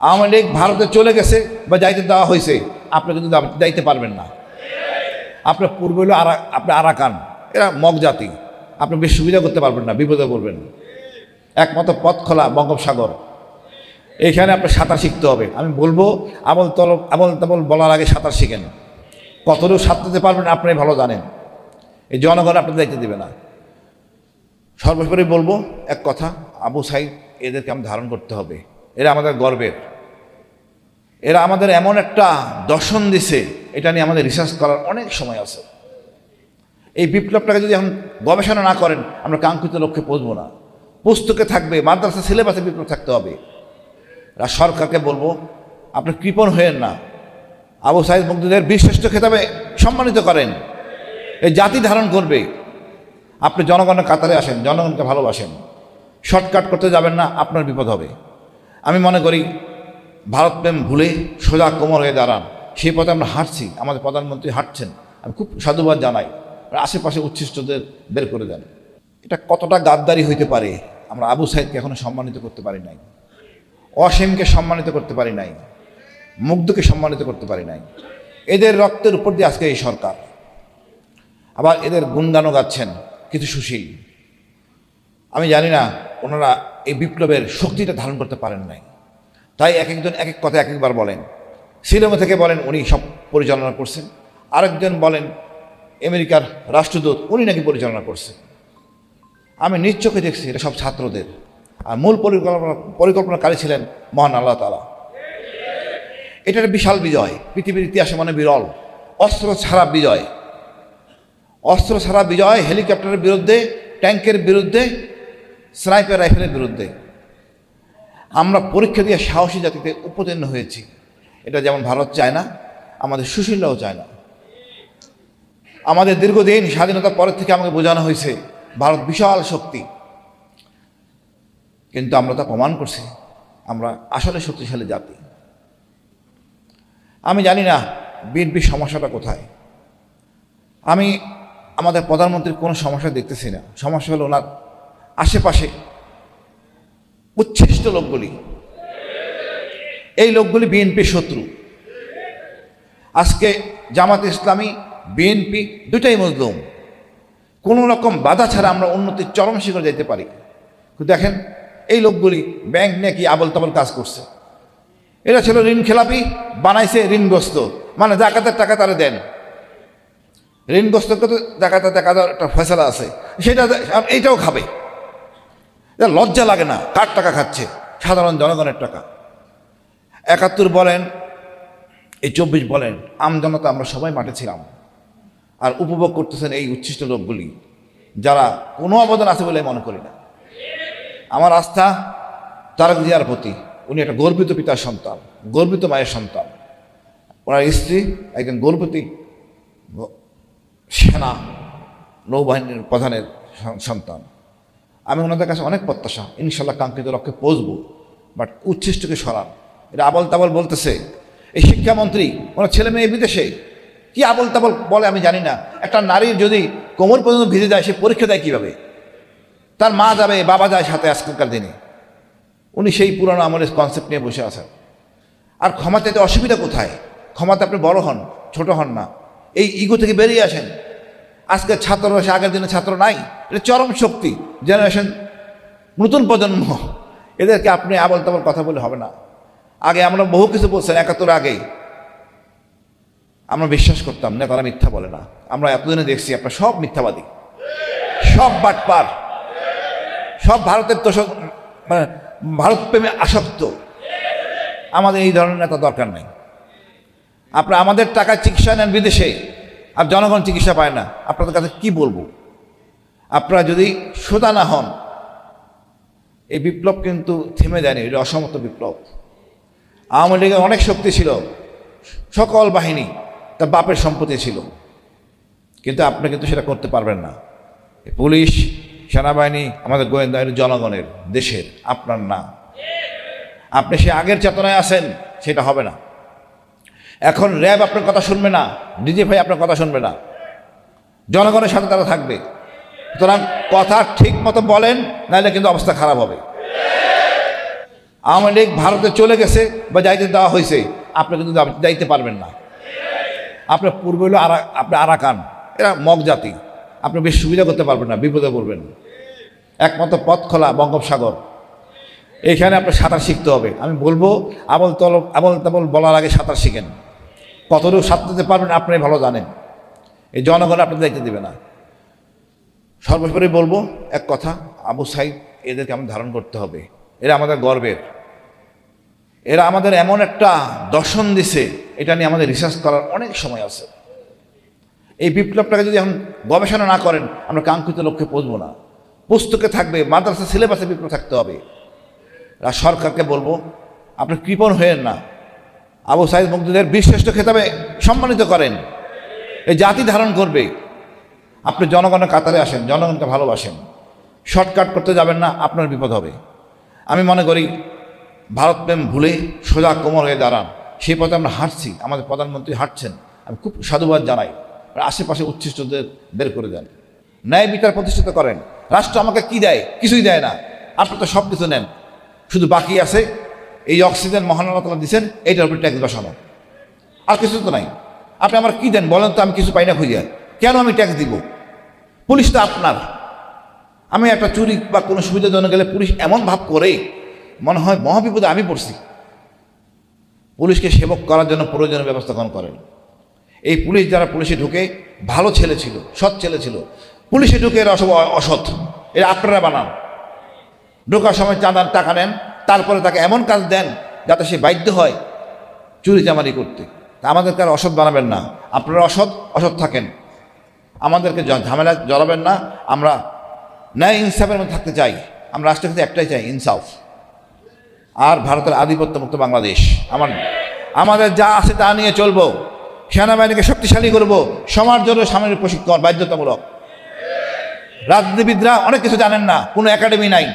আওয়ামী লীগ ভারতে চলে গেছে বা যাইতে দেওয়া হয়েছে, আপনি কিন্তু যাইতে পারবেন না। আপনার পূর্ব হলো আপনি আরাকান, এরা মগ জাতি, আপনি বেশ সুবিধা করতে পারবেন না, বিপদে পড়বেন। একমাত্র পথ খোলা বঙ্গোপসাগর, এইখানে আপনার সাঁতার শিখতে হবে। আমি বলবো আমল তাবল বলার আগে সাঁতার শিখেন। কতটুকু সাঁতরাতে পারবেন আপনি ভালো জানেন, এই জনগণ আপনাদের দায়িত্ব দেবে না। সর্বোপরি বলবো এক কথা, আবু সাইদ এদেরকে আমি ধারণ করতে হবে। এরা আমাদের গর্বের, এরা আমাদের এমন একটা দর্শন দিছে, এটা নিয়ে আমাদের রিসার্চ করার অনেক সময় আছে। এই বিপ্লবটাকে যদি এখন গবেষণা না করেন, আমরা কাঙ্ক্ষিত লক্ষ্যে পৌঁছবো না। পুস্তকে থাকবে, মাদ্রাসা সিলেবাসে বিপ্লব থাকতে হবে। সরকারকে বলবো, আপনি কৃপণ হয়েন না, আবু সাইদ মুক্তিদের বীরশ্রেষ্ঠ খেতাবে সম্মানিত করেন। এই জাতি ধারণ করবে। আপনি জনগণের কাতারে আসেন, জনগণকে ভালোবাসেন, শর্টকাট করতে যাবেন না, আপনার বিপদ হবে। আমি মনে করি ভারতপ্রেম ভুলে সোজা কোমর হয়ে দাঁড়ান, সেই পথে আমরা হাঁটছি, আমাদের প্রধানমন্ত্রী হাঁটছেন, আমি খুব সাধুবাদ জানাই। আশেপাশে উচ্ছিষ্টদের বের করে দেন। এটা কতটা গাদ্দারি হইতে পারে, আমরা আবু সাইদকে এখনো সম্মানিত করতে পারি নাই, অসীমকে সম্মানিত করতে পারি নাই, মুগ্ধকে সম্মানিত করতে পারি নাই। এদের রক্তের উপর দিয়ে আজকে এই সরকার। আবার এদের গুণগানও গাচ্ছেন কিছু সুশীল। আমি জানি না ওনারা এই বিপ্লবের শক্তিটা ধারণ করতে পারেন নাই, তাই এক একজন এক এক কথা এক একবার বলেন। সিলেমে থেকে বলেন উনি সব পরিচালনা করছেন, আরেকজন বলেন আমেরিকার রাষ্ট্রদূত উনি নাকি পরিচালনা করছেন। আমি নিজ চোখে দেখছি এটা সব ছাত্রদের, আর মূল পরিকল্পনাকারী ছিলেন মহান আল্লাহ তাআলা। এটা একটা বিশাল বিজয়, পৃথিবীর ইতিহাসে মানে বিরল। অস্ত্র ছাড়া বিজয়, অস্ত্র ছাড়া বিজয়, হেলিকপ্টারের বিরুদ্ধে, ট্যাঙ্কের বিরুদ্ধে, স্নাইপার রাইফেলের বিরুদ্ধে। আমরা পরীক্ষা দিয়ে সাহসী জাতিতে উপতীর্ণ হয়েছি। এটা যেমন ভারত চায় না, আমাদের সুশীলরাও চায় না। আমাদের দীর্ঘদিন স্বাধীনতার পরের থেকে আমাকে বোঝানো হয়েছে ভারত বিশাল শক্তি, কিন্তু আমরা তা প্রমাণ করছি আমরা আসলে শক্তিশালী জাতি। আমি জানি না বিএনপির সমস্যাটা কোথায়। আমি আমাদের প্রধানমন্ত্রীর কোনো সমস্যা দেখতেছি না। সমস্যা হলো ওনার আশেপাশে উচ্ছিষ্ট লোকগুলি, এই লোকগুলি বিএনপির শত্রু। আজকে জামাত ইসলামী, বিএনপি দুটাই মজলুম। কোনো রকম বাধা ছাড়া আমরা উন্নতির চরম শিখরে যেতে পারি। কিন্তু দেখেন এই লোকগুলি ব্যাংক নিয়ে কি আবল তাবল কাজ করছে। এরা ছিল ঋণ খেলাপি, বানাইছে ঋণগ্রস্ত, মানে জাকাতের টাকা তারা দেন, ঋণগ্রস্তকে তো জাকাতের টাকা দেওয়ার একটা ফয়সালা আছে, সেটা এইটাও খাবে। লজ্জা লাগে না, কার টাকা খাচ্ছে? সাধারণ জনগণের টাকা। ৭১ বলেন, এই ২৪ বলেন, আমজনতা আমরা সবাই মাঠে ছিলাম, আর উপভোগ করতেছেন এই উচ্ছিষ্ট লোকগুলি, যারা কোনো অবদান আছে বলে মনে করি না। আমার আস্থা তারেক জিয়ার প্রতি। উনি একটা গর্বিত পিতার সন্তান, গর্বিত মায়ের সন্তান। ওনার স্ত্রী একজন গর্বিত সেনা নৌবাহিনীর প্রধানের সন্তান। আমি ওনাদের কাছে অনেক প্রত্যাশা, ইনশাল্লাহ কাঙ্ক্ষিত লক্ষ্যে পৌঁছবো। বাট উচ্ছিষ্টকে সরান। এটা আবল তাবল বলতেছে এই শিক্ষামন্ত্রী, ওনার ছেলে মেয়ে বিদেশে, কি আবল তাবল বলে আমি জানি না। একটা নারীর যদি কোমর পর্যন্ত ভিজে যায়, সে পরীক্ষা দেয় কীভাবে? তার মা যাবে, বাবা যায় সাথে আজকালকার দিনে। উনি সেই পুরনো আমলের কনসেপ্ট নিয়ে বসে আছেন। আর ক্ষমাতে এতে অসুবিধা কোথায়? ক্ষমাতে আপনি বড় হন, ছোট হন না, এই ইগো থেকে বেরিয়ে আসেন। আজকে ছাত্র আসে, আগের দিনে ছাত্র নাই। এটা চরম শক্তি, জেনারেশন, নতুন প্রজন্ম। এদেরকে আপনি আবল তাবল কথা বলে হবে না। আগে আমরা বহু কিছু বলছেন, ৭১ আগেই আমরা বিশ্বাস করতাম না, তারা মিথ্যা বলে না। আমরা এতদিনে দেখছি আপনার সব মিথ্যাবাদী, সব বাটপার, সব ভারতের তোষক, মানে ভারত প্রেমে আসক্ত। আমাদের এই ধরনের নেতা দরকার নেই। আপনারা আমাদের টাকায় চিকিৎসা নেন বিদেশে, আর জনগণ চিকিৎসা পায় না। আপনাদের কাছে কি বলবো? আপনারা যদি সোজা না হন, এই বিপ্লব কিন্তু থেমে যায়নি, এটা অসমত বিপ্লব। আওয়ামী লীগের অনেক শক্তি ছিল, সকল বাহিনী তার বাপের সম্পত্তি ছিল, কিন্তু আপনি কিন্তু সেটা করতে পারবেন না। পুলিশ, সেনাবাহিনী, আমাদের গোয়েন্দা, জনগণের, দেশের, আপনার না। আপনি সে আগের চেতনায় আছেন, সেটা হবে না। এখন র্যাব আপনার কথা শুনবে না, ডিজিএফআই আপনার কথা শুনবে না, জনগণের সাথে তারা থাকবে। সুতরাং কথা ঠিক মতো বলেন, নাহলে কিন্তু অবস্থা খারাপ হবে। আওয়ামী লীগ ভারতে চলে গেছে বা যাইতে দেওয়া হয়েছে, আপনি কিন্তু যাইতে পারবেন না। আপনার পূর্ব হলো আপনার আরাকান, এরা মগ জাতি, আপনি বেশ সুবিধা করতে পারবেন না, বিপদে পড়বেন। একমাত্র পথ খোলা বঙ্গোপসাগর, এইখানে আপনার সাঁতার শিখতে হবে। আমি বলবো আবল তাবল বলার আগে সাঁতার শিখেন। কতটুকু সাঁতার দিতে পারবেন আপনি ভালো জানেন, এই জনগণ আপনার দায়িত্ব দেবে না। সর্বোপরি বলবো এক কথা, আবু সাইদ এদেরকে আমাদের ধারণ করতে হবে। এরা আমাদের গর্বের, এরা আমাদের এমন একটা দর্শন দিছে, এটা নিয়ে আমাদের রিসার্চ করার অনেক সময় আছে। এই বিপ্লবটাকে যদি এখন গবেষণা না করেন, আমরা কাঙ্ক্ষিত লক্ষ্যে পৌঁছবো না। পুস্তকে থাকবে, মাদ্রাসা সিলেবাসে বিপ্লব থাকতে হবে। সরকারকে বলবো, আপনি কৃপণ হয়েন না, আবু সাইদ মুগ্ধদের বীরশ্রেষ্ঠ খেতাবে সম্মানিত করেন। এই জাতি ধারণ করবে। আপনি জনগণের কাতারে আসেন, জনগণকে ভালোবাসেন, শর্টকাট করতে যাবেন না, আপনার বিপদ হবে। আমি মনে করি ভারতপ্রেম ভুলে সোজা কোমর হয়ে দাঁড়ান, সেই পথে আমরা হাঁটছি, আমাদের প্রধানমন্ত্রী হাঁটছেন, আমি খুব সাধুবাদ জানাই। আশেপাশে উচ্ছিষ্টদের বের করে দেন, ন্যায় বিচার প্রতিষ্ঠিত করেন। রাষ্ট্র আমাকে কি দেয়? কিছুই দেয় না। আপনি তো সব কিছু নেন, শুধু বাকি আছে এই অক্সিজেন মহান আল্লাহ তাআলা দিচ্ছেন, এইটার উপর ট্যাক্স বসানো, আর কিছু তো নাই। আপনি আমার কি দেন বলেন তো? আমি কিছু পাই না খুঁজে, কেন আমি ট্যাক্স দিব? পুলিশ তো আপনার। আমি একটা চুরি বা কোনো সুবিধাজনক গেলে পুলিশ এমন ভাব করে মনে হয় মহাবিপদে আমি পড়ছি। পুলিশকে সেবক করার জন্য প্রয়োজনীয় ব্যবস্থা গ্রহণ করেন। এই পুলিশ যারা পুলিশে ঢুকে ভালো ছেলে ছিল, সৎ ছেলে ছিল, পুলিশে ঢুকে এরা সব অসৎ। এরা আপনারা বানান। ঢোকার সময় চাঁদার টাকা নেন, তারপরে তাকে এমন কাজ দেন যাতে সে বাধ্য হয় চুরি চামারি করতে। তা আমাদেরকে আর অসৎ বানাবেন না। আপনারা অসৎ থাকেন, আমাদেরকে ঝামেলা জড়াবেন না। আমরা ন্যায় ইনসাফের মধ্যে থাকতে চাই। আমরা রাষ্ট্রের ক্ষেত্রে একটাই চাই, ইনসাফ আর ভারতের আধিপত্যমুক্ত বাংলাদেশ। আমাদের যা আছে তা নিয়ে চলবো। সেনাবাহিনীকে শক্তিশালী করব, সমাজ জন্য সামরিক প্রশিক্ষণ বাধ্যতামূলক। রাজনীতিবিদরা অনেক কিছু জানেন না, কোনো একাডেমি নাই।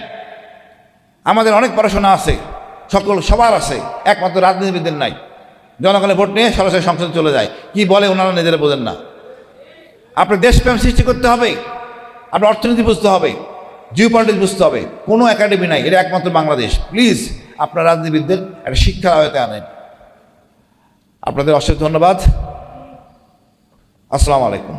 আমাদের অনেক পড়াশোনা আছে, সবার আছে, একমাত্র রাজনীতিবিদদের নাই। জনগণের ভোট নিয়ে সরাসরি সংসদে চলে যায়, কি বলে ওনারা নিজেরা বোঝেন না। আপনার দেশপ্রেম সৃষ্টি করতে হবে, আপনার অর্থনীতি বুঝতে হবে, জিও পলিটিক্স বুঝতে হবে। কোনো একাডেমি নাই, এটা একমাত্র বাংলাদেশ। প্লিজ আপনার রাজনীতিবিদদের একটা শিক্ষার আয়তে আনেন। আপনাদের অশেষ ধন্যবাদ। আসসালামু আলাইকুম।